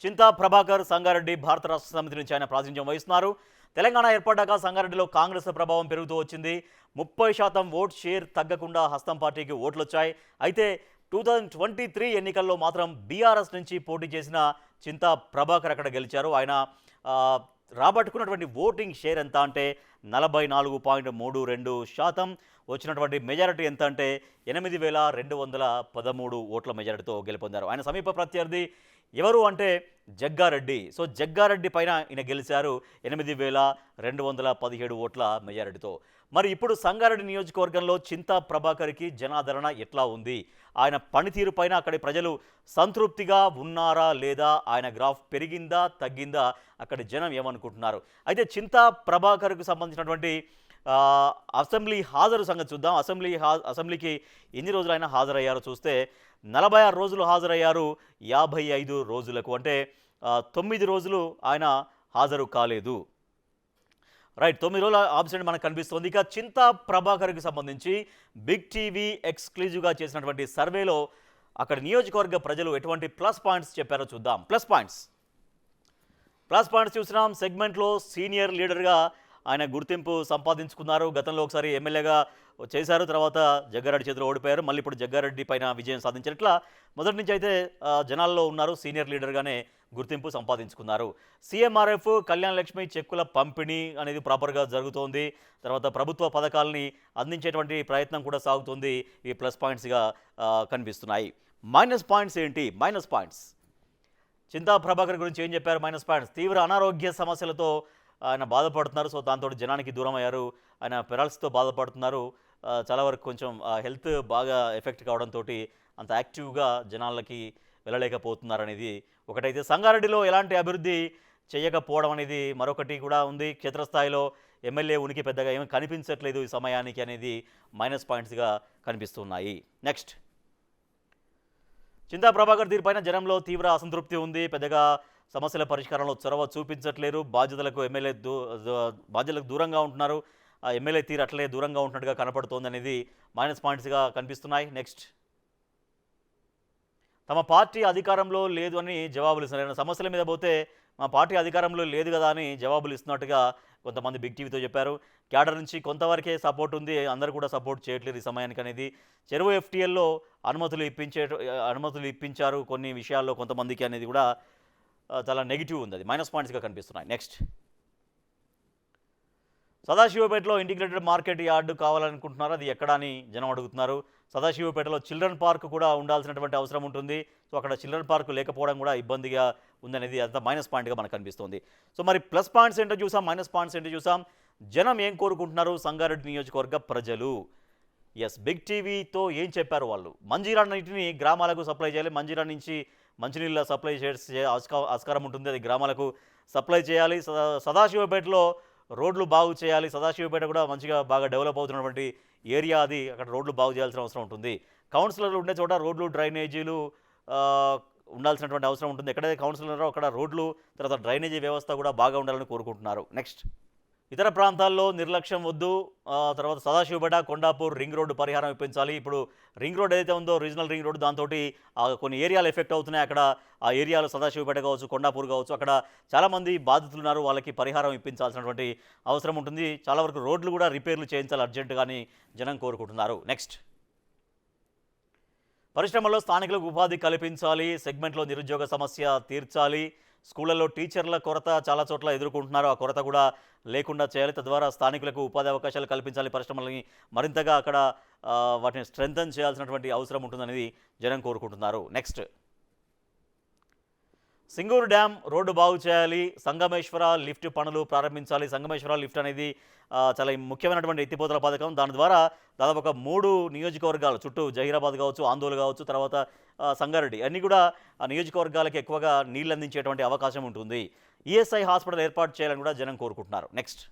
చింతా ప్రభాకర్ సంగారెడ్డి భారత రాష్ట్ర సమితి నుంచి ఆయన ప్రాతినిధ్యం వహిస్తున్నారు. తెలంగాణ ఏర్పడ్డాక సంగారెడ్డిలో కాంగ్రెస్ ప్రభావం పెరుగుతూ వచ్చింది. 30% ఓట్ షేర్ తగ్గకుండా హస్తం పార్టీకి ఓట్లు వచ్చాయి. అయితే 2023 ఎన్నికల్లో మాత్రం బీఆర్ఎస్ నుంచి పోటీ చేసిన చింతా ప్రభాకర్ అక్కడ గెలిచారు. ఆయన రాబట్టుకున్నటువంటి ఓటింగ్ షేర్ ఎంత అంటే 44.32%. వచ్చినటువంటి మెజారిటీ ఎంత అంటే 8,213 ఓట్ల మెజారిటీతో గెలుపొందారు. ఆయన సమీప ప్రత్యర్థి ఎవరు అంటే జగ్గారెడ్డి. సో జగ్గారెడ్డి పైన ఈయన గెలిచారు 8,217 ఓట్ల మెజారిటీతో. మరి ఇప్పుడు సంగారెడ్డి నియోజకవర్గంలో చింతా ప్రభాకర్కి జనాదరణ ఎట్లా ఉంది? ఆయన పనితీరు పైన అక్కడి ప్రజలు సంతృప్తిగా ఉన్నారా లేదా? ఆయన గ్రాఫ్ పెరిగిందా తగ్గిందా? అక్కడి జనం ఏమనుకుంటున్నారు? అయితే చింతా ప్రభాకర్కు సంబంధించినటువంటి అసెంబ్లీ హాజరు సంగతి చూద్దాం. అసెంబ్లీకి ఎన్ని రోజులు ఆయన హాజరయ్యారో చూస్తే 46 రోజులు హాజరయ్యారు 55 రోజులకు. అంటే 9 రోజులు ఆయన హాజరు కాలేదు. రైట్, 9 రోజుల ఆబ్సెంట్ మనకు కనిపిస్తుంది. ఇక చింతా ప్రభాకర్కి సంబంధించి బిగ్ టీవీ ఎక్స్క్లూజివ్గా చేసినటువంటి సర్వేలో అక్కడ నియోజకవర్గ ప్రజలు ఎటువంటి ప్లస్ పాయింట్స్ చెప్పారో చూద్దాం. ప్లస్ పాయింట్స్ చూసినాం. సెగ్మెంట్లో సీనియర్ లీడర్గా ఆయన గుర్తింపు సంపాదించుకున్నారు. గతంలో ఒకసారి ఎమ్మెల్యేగా చేశారు, తర్వాత జగ్గారెడ్డి చేతిలో ఓడిపోయారు. మళ్ళీ ఇప్పుడు జగ్గారెడ్డి పైన విజయం సాధించారు. ఇట్లా మొదటి నుంచి అయితే జనాల్లో ఉన్నారు, సీనియర్ లీడర్గానే గుర్తింపు సంపాదించుకున్నారు. సీఎంఆర్ఎఫ్ కళ్యాణ లక్ష్మి చెక్కుల పంపిణీ అనేది ప్రాపర్గా జరుగుతోంది. తర్వాత ప్రభుత్వ పథకాలని అందించేటువంటి ప్రయత్నం కూడా సాగుతుంది. ఈ ప్లస్ పాయింట్స్గా కనిపిస్తున్నాయి. మైనస్ పాయింట్స్ ఏంటి? మైనస్ పాయింట్స్ చింతా ప్రభాకర్ గురించి ఏం చెప్పారు? మైనస్ పాయింట్స్: తీవ్ర అనారోగ్య సమస్యలతో ఆయన బాధపడుతున్నారు. సో దాంతో జనానికి దూరం అయ్యారు. ఆయన పెరాలసిస్తో బాధపడుతున్నారు. చాలా వరకు కొంచెం హెల్త్ బాగా ఎఫెక్ట్ కావడంతో అంత యాక్టివ్గా జనాలకి వెళ్ళలేకపోతున్నారు అనేది ఒకటైతే, సంగారెడ్డిలో ఎలాంటి అభివృద్ధి చేయకపోవడం అనేది మరొకటి కూడా ఉంది. క్షేత్రస్థాయిలో ఎమ్మెల్యే ఉనికి పెద్దగా ఏమీ కనిపించట్లేదు ఈ సమయానికి అనేది మైనస్ పాయింట్స్గా కనిపిస్తున్నాయి. నెక్స్ట్, చింతా ప్రభాకర్ తీరుపైన జనంలో తీవ్ర అసంతృప్తి ఉంది. పెద్దగా సమస్యల పరిష్కారంలో చొరవ చూపించట్లేరు. బాధ్యతలకు దూరంగా ఉంటున్నారు. ఆ ఎమ్మెల్యే తీరు అట్లే దూరంగా ఉంటున్నట్టుగా కనపడుతోంది అనేది మైనస్ పాయింట్స్గా కనిపిస్తున్నాయి. నెక్స్ట్, తమ పార్టీ అధికారంలో లేదు అని జవాబులు ఇస్తున్నారు. సమస్యల మీద పోతే మా పార్టీ అధికారంలో లేదు కదా అని జవాబులు ఇస్తున్నట్టుగా కొంతమంది బిగ్ టీవీతో చెప్పారు. క్యాడర్ నుంచి కొంతవరకే సపోర్ట్ ఉంది, అందరూ కూడా సపోర్ట్ చేయట్లేదు ఈ సమయానికి అనేది. చెరువు ఎఫ్టీఎల్లో అనుమతులు ఇప్పించారు కొన్ని విషయాల్లో కొంతమందికి అనేది కూడా చాలా నెగిటివ్ ఉంది. అది మైనస్ పాయింట్స్గా కనిపిస్తున్నాయి. నెక్స్ట్, సదాశివపేటలో ఇంటిగ్రేటెడ్ మార్కెట్ యార్డు కావాలనుకుంటున్నారు. అది ఎక్కడ అని జనం అడుగుతున్నారు. సదాశివపేటలో చిల్డ్రన్ పార్క్ కూడా ఉండాల్సినటువంటి అవసరం ఉంటుంది. సో అక్కడ చిల్డ్రన్ పార్క్ లేకపోవడం కూడా ఇబ్బందిగా ఉందనేది అంత మైనస్ పాయింట్గా మనకు కనిపిస్తుంది. సో మరి ప్లస్ పాయింట్స్ ఏంటో చూసాం, మైనస్ పాయింట్స్ ఏంటో చూసాం. జనం ఏం కోరుకుంటున్నారు? సంగారెడ్డి నియోజకవర్గ ప్రజలు ఎస్ బిగ్ టీవీతో ఏం చెప్పారు వాళ్ళు? మంజీరా నీటిని గ్రామాలకు సప్లై చేయాలి. మంజీరా నుంచి మంచినీళ్ళ సప్లై చేసే ఆస్కారం ఉంటుంది, అది గ్రామాలకు సప్లై చేయాలి. సదాశివపేటలో రోడ్లు బాగు చేయాలి. సదాశివపేట కూడా మంచిగా బాగా డెవలప్ అవుతున్నటువంటి ఏరియా అది, అక్కడ రోడ్లు బాగు చేయాల్సిన అవసరం ఉంటుంది. కౌన్సిలర్లు ఉండే చోట రోడ్లు డ్రైనేజీలు ఉండాల్సినటువంటి అవసరం ఉంటుంది. ఎక్కడైతే కౌన్సిలర్ అక్కడ రోడ్లు తర్వాత డ్రైనేజీ వ్యవస్థ కూడా బాగా ఉండాలని కోరుకుంటున్నారు. నెక్స్ట్, ఇతర ప్రాంతాల్లో నిర్లక్ష్యం వద్దు. తర్వాత సదాశివపేట కొండాపూర్ రింగ్ రోడ్డు పరిహారం ఇప్పించాలి. ఇప్పుడు రింగ్ రోడ్ ఏదైతే ఉందో రీజనల్ రింగ్ రోడ్డు, దాంతో కొన్ని ఏరియాలు ఎఫెక్ట్ అవుతున్నాయి. అక్కడ ఆ ఏరియాలో సదాశివపేట కావచ్చు, కొండాపూర్ కావచ్చు, అక్కడ చాలామంది బాధితులు ఉన్నారు. వాళ్ళకి పరిహారం ఇప్పించాల్సినటువంటి అవసరం ఉంటుంది. చాలా వరకు రోడ్లు కూడా రిపేర్లు చేయించాలి అర్జెంటుగా అని జనం కోరుకుంటున్నారు. నెక్స్ట్, పరిశ్రమల్లో స్థానికులకు ఉపాధి కల్పించాలి. సెగ్మెంట్లో నిరుద్యోగ సమస్య తీర్చాలి. స్కూళ్లలో టీచర్ల కొరత చాలా చోట్ల ఎదుర్కొంటున్నారు. ఆ కొరత కూడా లేకుండా చేయాలి. తద్వారా స్థానికులకు ఉపాధి అవకాశాలు కల్పించాలి. పరిశ్రమలని మరింతగా అక్కడ వాటిని స్ట్రెంథన్ చేయాల్సినటువంటి అవసరం ఉంటుందనేది జనం కోరుకుంటున్నారు. నెక్స్ట్, సింగూరు డ్యామ్ రోడ్డు బాగు చేయాలి. సంగమేశ్వర లిఫ్ట్ పనులు ప్రారంభించాలి. సంగమేశ్వర లిఫ్ట్ అనేది చాలా ముఖ్యమైనటువంటి ఎత్తిపోతల పథకం. దాని ద్వారా దాదాపు ఒక 3 నియోజకవర్గాలు చుట్టూ జహీరాబాద్ కావచ్చు, ఆందోళన కావచ్చు, తర్వాత సంగారెడ్డి అన్నీ కూడా ఆ నియోజకవర్గాలకి ఎక్కువగా నీళ్ళు అందించేటువంటి అవకాశం ఉంటుంది. ఈఎస్ఐ హాస్పిటల్ ఏర్పాటు చేయాలని కూడా జనం కోరుకుంటున్నారు. నెక్స్ట్,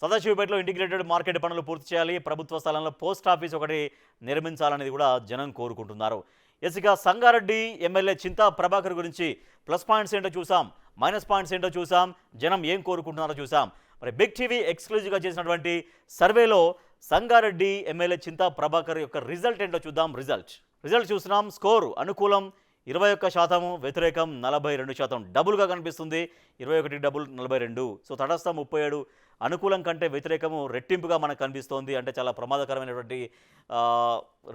సదాశివపేటలో ఇంటిగ్రేటెడ్ మార్కెట్ పనులు పూర్తి చేయాలి. ప్రభుత్వ స్థలంలో పోస్ట్ ఆఫీస్ ఒకటి నిర్మించాలనేది కూడా జనం కోరుకుంటున్నారు. ఎస్గా సంగారెడ్డి ఎమ్మెల్యే చింతా ప్రభాకర్ గురించి ప్లస్ పాయింట్స్ ఏంటో చూసాం, మైనస్ పాయింట్స్ ఏంటో చూసాం, జనం ఏం కోరుకుంటున్నారో చూసాం. మరి బిగ్ టీవీ ఎక్స్క్లూజివ్గా చేసినటువంటి సర్వేలో సంగారెడ్డి ఎమ్మెల్యే చింతా ప్రభాకర్ యొక్క రిజల్ట్ ఏంటో చూద్దాం. రిజల్ట్ చూస్తున్నాం. స్కోరు అనుకూలం 21% వ్యతిరేకం 42%, డబుల్గా కనిపిస్తుంది. 21 డబుల్ 42. సో తటస్థం 37, అనుకూలం కంటే వ్యతిరేకము రెట్టింపుగా మనకు కనిపిస్తోంది. అంటే చాలా ప్రమాదకరమైనటువంటి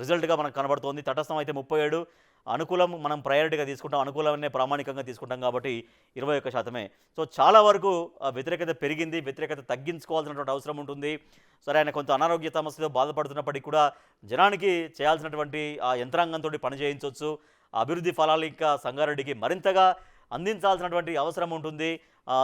రిజల్ట్గా మనకు కనబడుతోంది. తటస్థం అయితే 37, అనుకూలం మనం ప్రయారిటీగా తీసుకుంటాం, అనుకూలాన్నే ప్రామాణికంగా తీసుకుంటాం కాబట్టి 21%. సో చాలా వరకు వ్యతిరేకత పెరిగింది, వ్యతిరేకత తగ్గించుకోవాల్సినటువంటి అవసరం ఉంటుంది. సరే, ఆయన కొంత అనారోగ్య సమస్యతో బాధపడుతున్నప్పటికీ కూడా జనానికి చేయాల్సినటువంటి ఆ యంత్రాంగంతో పని చేయించవచ్చు. అభివృద్ధి ఫలాలు ఇంకా సంగారెడ్డికి మరింతగా అందించాల్సినటువంటి అవసరం ఉంటుంది.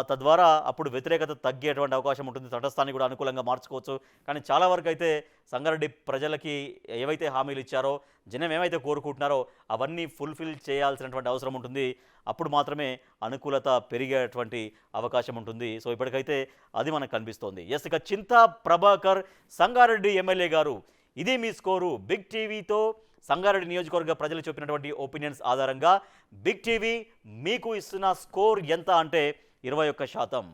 తద్వారా అప్పుడు వ్యతిరేకత తగ్గేటువంటి అవకాశం ఉంటుంది. తటస్థాన్ని కూడా అనుకూలంగా మార్చుకోవచ్చు. కానీ చాలా వరకు అయితే సంగారెడ్డి ప్రజలకి ఏవైతే హామీలు ఇచ్చారో, జనం ఏమైతే కోరుకుంటున్నారో అవన్నీ ఫుల్ఫిల్ చేయాల్సినటువంటి అవసరం ఉంటుంది. అప్పుడు మాత్రమే అనుకూలత పెరిగేటువంటి అవకాశం ఉంటుంది. సో ఇప్పటికైతే అది మనకు కనిపిస్తోంది. ఎస్, ఇక చింతా ప్రభాకర్ సంగారెడ్డి ఎమ్మెల్యే గారు, ఇది మీ స్కోరు. బిగ్ టీవీతో సంగారెడ్డి నియోజకవర్గ ప్రజలు చెప్పినటువంటి ఒపీనియన్స్ ఆధారంగా బిగ్ టీవీ మీకు ఇస్తున్న స్కోర్ ఎంత అంటే 21%.